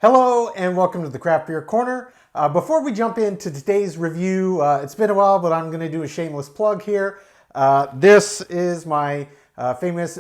Hello and welcome to the Craft Beer Corner. Before we jump into today's review, it's been a while, but I'm going to do a shameless plug here. This is my famous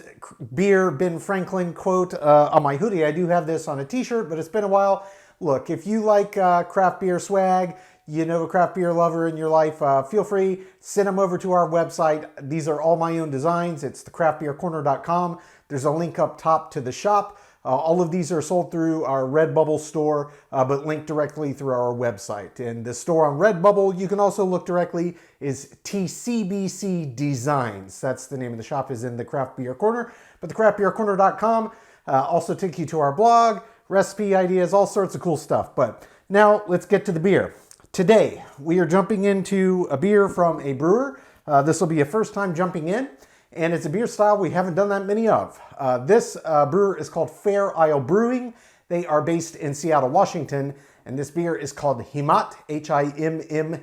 beer Ben Franklin quote on my hoodie. I do have this on a t-shirt, but it's been a while. Look, if you like craft beer swag, you know a craft beer lover in your life, feel free, send them over to our website. These are all my own designs. It's thecraftbeercorner.com. There's a link up top to the shop. All of these are sold through our Redbubble store, but linked directly through our website. And the store on Redbubble, you can also look directly, is TCBC Designs. That's the name of the shop, is in the Craft Beer Corner. But thecraftbeercorner.com also take you to our blog, recipe ideas, all sorts of cool stuff. But now let's get to the beer. Today, we are jumping into a beer from a brewer. This will be a first time jumping in. And it's a beer style we haven't done that many of. This brewer is called Fair Isle Brewing. They are based in Seattle, Washington. And this beer is called Himmat, H-I-M-M-A-T.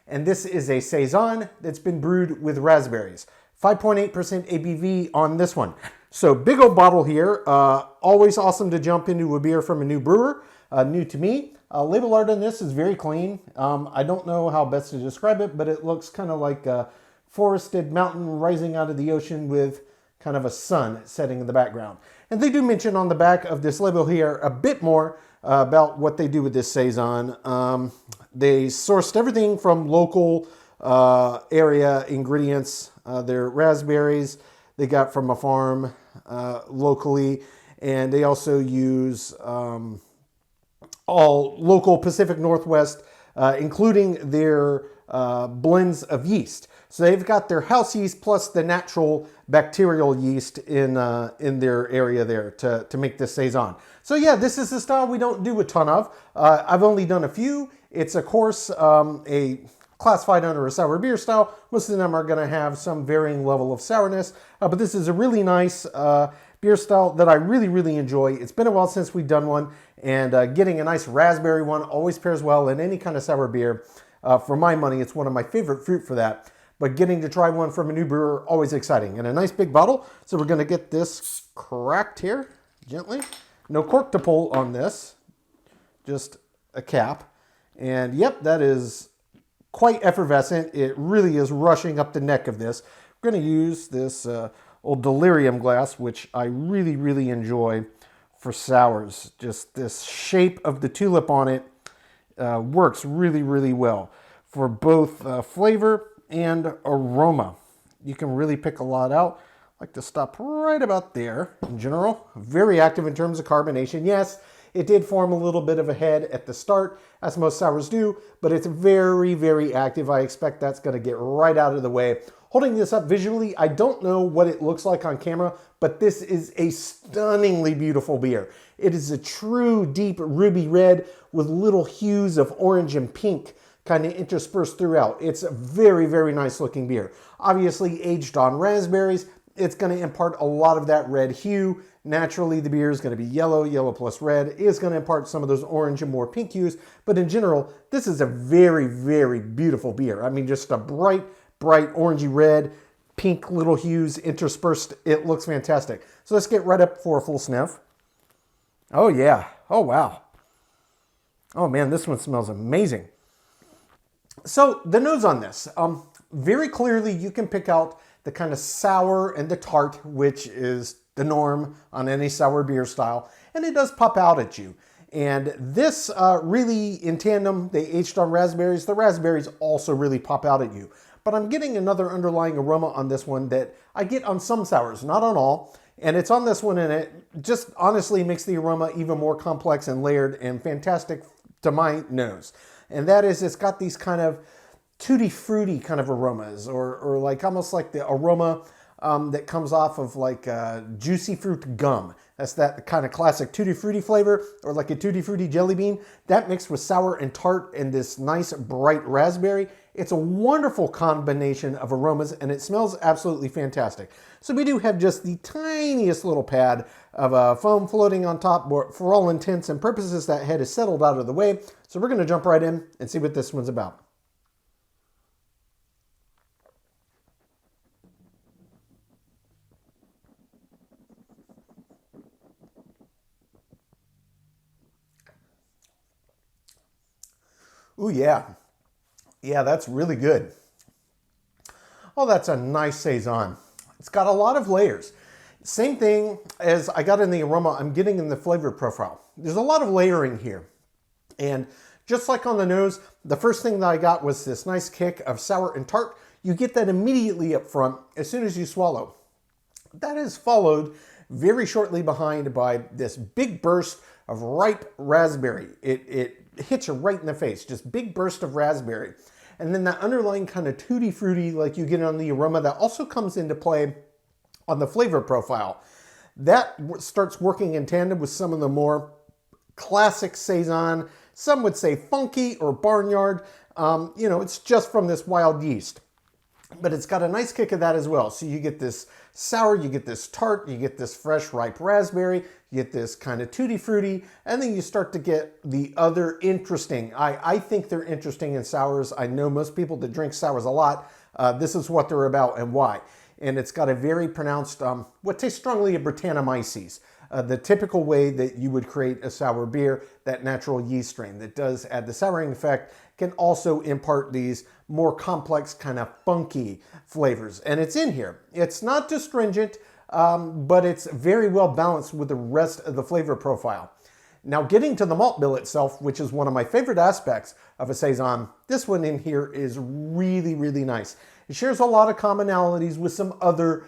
And this is a Saison that's been brewed with raspberries. 5.8% ABV on this one. So big old bottle here. Always awesome to jump into a beer from a new brewer, new to me. Label art on this is very clean. I don't know how best to describe it, but it looks kind of like a forested mountain rising out of the ocean with kind of a sun setting in the background. And they do mention on the back of this label here a bit more about what they do with this Saison. They sourced everything from local area ingredients. Their raspberries they got from a farm locally, and they also use all local Pacific Northwest, including their blends of yeast. So they've got their house yeast plus the natural bacterial yeast in their area there to make this Saison. So yeah, this is a style we don't do a ton of. I've only done a few. It's of course a classified under a sour beer style. Most of them are going to have some varying level of sourness, but this is a really nice beer style that I really enjoy. It's been a while since we've done one, and getting a nice raspberry one always pairs well in any kind of sour beer. For my money, it's one of my favorite fruit for that. But getting to try one from a new brewer, always exciting. And a nice big bottle. So we're going to get this cracked here, gently. No cork to pull on this, just a cap. And yep, that is quite effervescent. It really is rushing up the neck of this. We're going to use this old delirium glass, which I really enjoy for sours. Just this shape of the tulip on it works really well for both flavor and aroma. You can really pick a lot out. I like to stop right about there in general. Very active in terms of carbonation. Yes, it did form a little bit of a head at the start, as most sours do, but it's very active. I expect that's going to get right out of the way. Holding this up visually, I don't know what it looks like on camera, but this is a stunningly beautiful beer. It is a true deep ruby red with little hues of orange and pink kind of interspersed throughout. It's a very nice looking beer. Obviously aged on raspberries, it's going to impart a lot of that red hue. Naturally, the beer is going to be yellow plus red. It is going to impart some of those orange and more pink hues, but in general, this is a very beautiful beer. I mean, just a bright orangey red, pink little hues interspersed. It looks fantastic. So let's get right up for a full sniff. Oh yeah. Oh wow. Oh man, this one smells amazing. So the nose on this, very clearly you can pick out the kind of sour and the tart, which is the norm on any sour beer style, and it does pop out at you. And this really in tandem, they aged on raspberries. The raspberries also really pop out at you. But I'm getting another underlying aroma on this one that I get on some sours, not on all. And it's on this one, and it just honestly makes the aroma even more complex and layered and fantastic to my nose. And that is, it's got these kind of tutti fruity kind of aromas, or like almost like the aroma that comes off of like juicy fruit gum. That's that kind of classic tutti frutti flavor, or like a tutti frutti jelly bean. That mixed with sour and tart and this nice bright raspberry. It's a wonderful combination of aromas, and it smells absolutely fantastic. So we do have just the tiniest little pad of foam floating on top, but for all intents and purposes, that head is settled out of the way. So we're going to jump right in and see what this one's about. Ooh, yeah. Yeah, that's really good. Oh, that's a nice Saison. It's got a lot of layers. Same thing as I got in the aroma, I'm getting in the flavor profile. There's a lot of layering here. And just like on the nose, the first thing that I got was this nice kick of sour and tart. You get that immediately up front as soon as you swallow. That is followed very shortly behind by this big burst of ripe raspberry. It hits you right in the face, just big burst of raspberry. And then that underlying kind of tutti fruity like you get on the aroma that also comes into play on the flavor profile. That starts working in tandem with some of the more classic Saison, some would say funky or barnyard. You know, it's just from this wild yeast. But it's got a nice kick of that as well. So you get this sour, you get this tart, you get this fresh ripe raspberry, you get this kind of tutti fruity, and then you start to get the other interesting. I think they're interesting in sours. I know most people that drink sours a lot, this is what they're about and why. And it's got a very pronounced, what tastes strongly of Brettanomyces. The typical way that you would create a sour beer, that natural yeast strain that does add the souring effect, can also impart these more complex kind of funky flavors. And it's in here. It's not astringent, but it's very well balanced with the rest of the flavor profile. Now getting to the malt bill itself, which is one of my favorite aspects of a Saison, this one in here is really, really nice. It shares a lot of commonalities with some other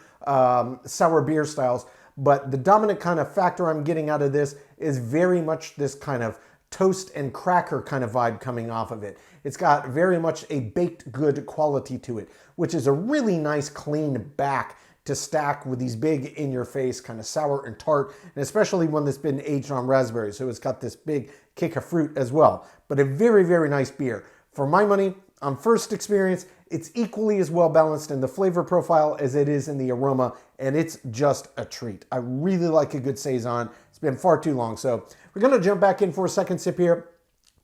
sour beer styles, but the dominant kind of factor I'm getting out of this is very much this kind of toast and cracker kind of vibe coming off of it. It's got very much a baked good quality to it, which is a really nice clean back to stack with these big in-your-face kind of sour and tart, and especially one that's been aged on raspberry, so it's got this big kick of fruit as well. But a very, very nice beer. For my money, on first experience, it's equally as well balanced in the flavor profile as it is in the aroma, and it's just a treat. I really like a good Saison. It's been far too long, so we're going to jump back in for a second sip here.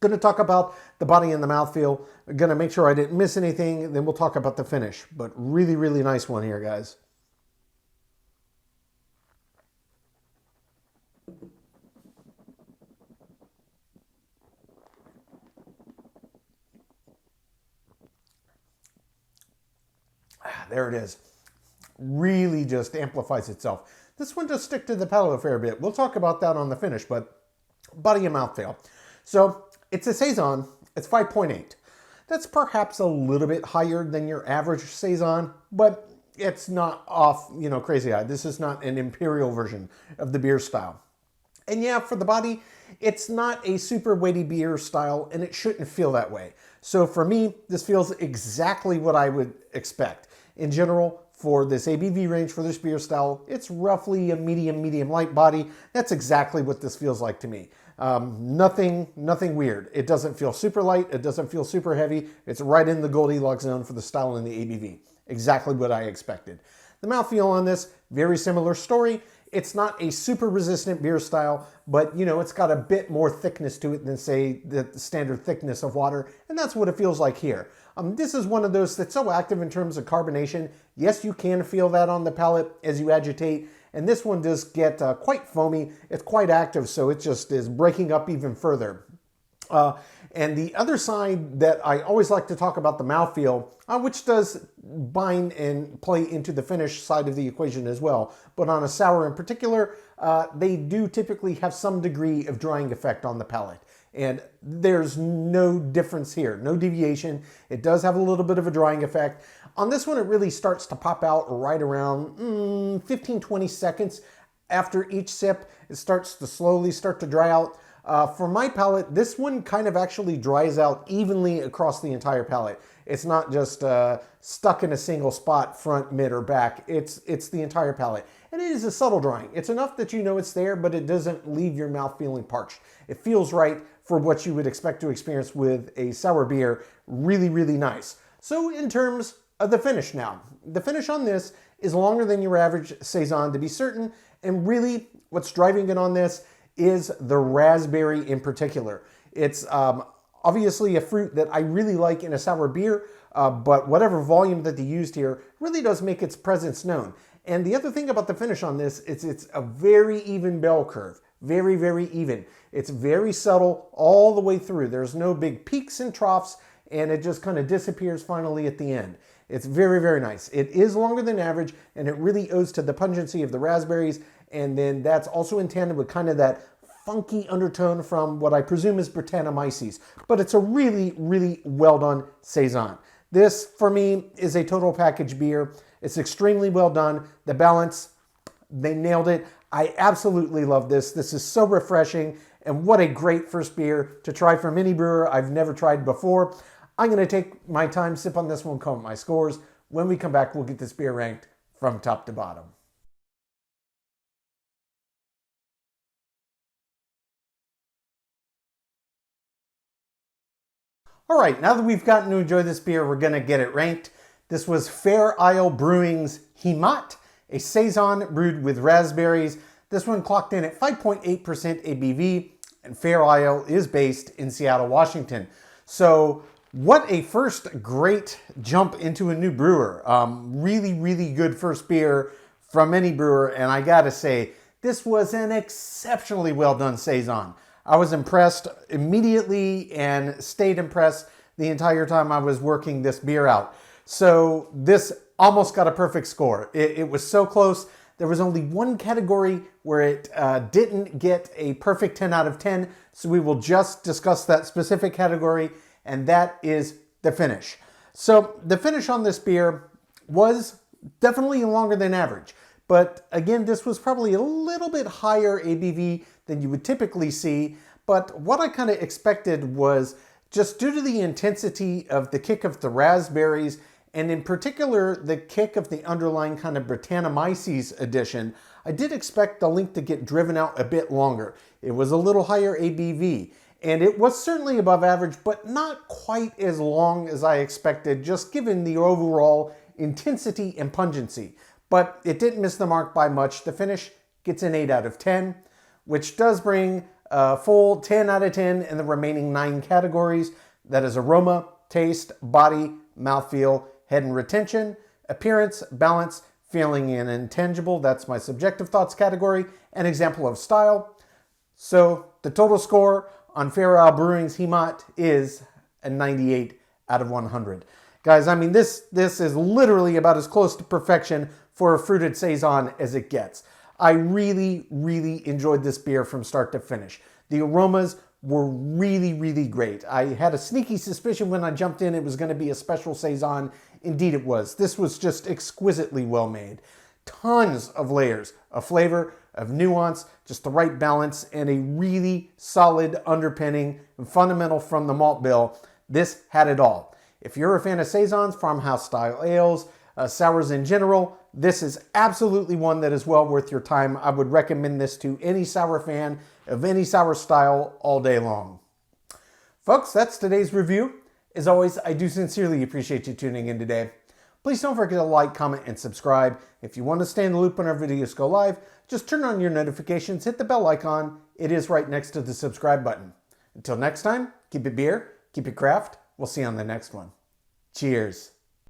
Going to talk about the body and the mouthfeel. I'm going to make sure I didn't miss anything, then we'll talk about the finish. But really, really nice one here, guys. There it is. Really just amplifies itself. This one does stick to the palate a fair bit. We'll talk about that on the finish, but body and mouthfeel. So it's a Saison. It's 5.8. That's perhaps a little bit higher than your average Saison, but it's not off, you know, crazy high. This is not an imperial version of the beer style. And yeah, for the body, it's not a super weighty beer style, and it shouldn't feel that way. So for me, this feels exactly what I would expect. In general, for this ABV range for this beer style, it's roughly a medium light body. That's exactly what this feels like to me. Nothing weird. It doesn't feel super light. It doesn't feel super heavy. It's right in the Goldilocks zone for the style and the ABV. Exactly what I expected. The mouthfeel on this, very similar story. It's not a super resistant beer style, but you know, it's got a bit more thickness to it than say the standard thickness of water, and that's what it feels like here. This is one of those that's so active in terms of carbonation. Yes, you can feel that on the palate as you agitate, and this one does get quite foamy. It's quite active, so it just is breaking up even further. And the other side that I always like to talk about, the mouthfeel, which does bind and play into the finish side of the equation as well. But on a sour in particular, they do typically have some degree of drying effect on the palate. And there's no difference here, no deviation. It does have a little bit of a drying effect. On this one, it really starts to pop out right around 15-20 seconds after each sip. It starts to slowly start to dry out. For my palate, this one kind of actually dries out evenly across the entire palate. It's not just stuck in a single spot, front, mid, or back. It's the entire palate. And it is a subtle drying. It's enough that you know it's there, but it doesn't leave your mouth feeling parched. It feels right for what you would expect to experience with a sour beer. Really, really nice. So in terms of the finish now, the finish on this is longer than your average Saison to be certain, and really what's driving it on this is the raspberry in particular. It's obviously a fruit that I really like in a sour beer, but whatever volume that they used here really does make its presence known. And the other thing about the finish on this is it's a very even bell curve. very, very even. It's very subtle all the way through. There's no big peaks and troughs, and it just kind of disappears finally at the end. It's very, very nice. It is longer than average, and it really owes to the pungency of the raspberries, and then that's also in tandem with kind of that funky undertone from what I presume is Brettanomyces. But it's a really, really well done Saison. This, for me, is a total package beer. It's extremely well done. The balance, they nailed it. I absolutely love this. This is so refreshing, and what a great first beer to try from any brewer I've never tried before. I'm going to take my time, sip on this one, come up my scores. When we come back, we'll get this beer ranked from top to bottom. All right, now that we've gotten to enjoy this beer, we're going to get it ranked. This was Fair Isle Brewing's Himmat, a Saison brewed with raspberries. This one clocked in at 5.8% ABV, and Fair Isle is based in Seattle, Washington. So what a first great jump into a new brewer. Really, really good first beer from any brewer, and I gotta say, this was an exceptionally well done Saison. I was impressed immediately and stayed impressed the entire time I was working this beer out. So this almost got a perfect score. It was so close. There was only one category where it didn't get a perfect 10 out of 10. So we will just discuss that specific category, and that is the finish. So the finish on this beer was definitely longer than average. But again, this was probably a little bit higher ABV than you would typically see. But what I kind of expected was, just due to the intensity of the kick of the raspberries, and in particular the kick of the underlying kind of Brettanomyces addition, I did expect the link to get driven out a bit longer. It was a little higher ABV, and it was certainly above average, but not quite as long as I expected, just given the overall intensity and pungency. But it didn't miss the mark by much. The finish gets an 8 out of 10, which does bring a full 10 out of 10 in the remaining 9 categories. That is aroma, taste, body, mouthfeel, head and retention, appearance, balance, feeling, and intangible. That's my subjective thoughts category. An example of style. So the total score on Fair Isle Brewing's Himmat is a 98 out of 100. Guys, I mean, this is literally about as close to perfection for a fruited Saison as it gets. I really, really enjoyed this beer from start to finish. The aromas were really, really great. I had a sneaky suspicion when I jumped in it was going to be a special Saison. Indeed it was. This was just exquisitely well made. Tons of layers of flavor, of nuance, just the right balance, and a really solid underpinning and fundamental from the malt bill. This had it all. If you're a fan of Saisons, farmhouse style ales, sours in general, this is absolutely one that is well worth your time. I would recommend this to any sour fan of any sour style all day long. Folks, that's today's review. As always, I do sincerely appreciate you tuning in today. Please don't forget to like, comment, and subscribe. If you want to stay in the loop when our videos go live, just turn on your notifications, hit the bell icon. It is right next to the subscribe button. Until next time, keep it beer, keep it craft. We'll see you on the next one. Cheers.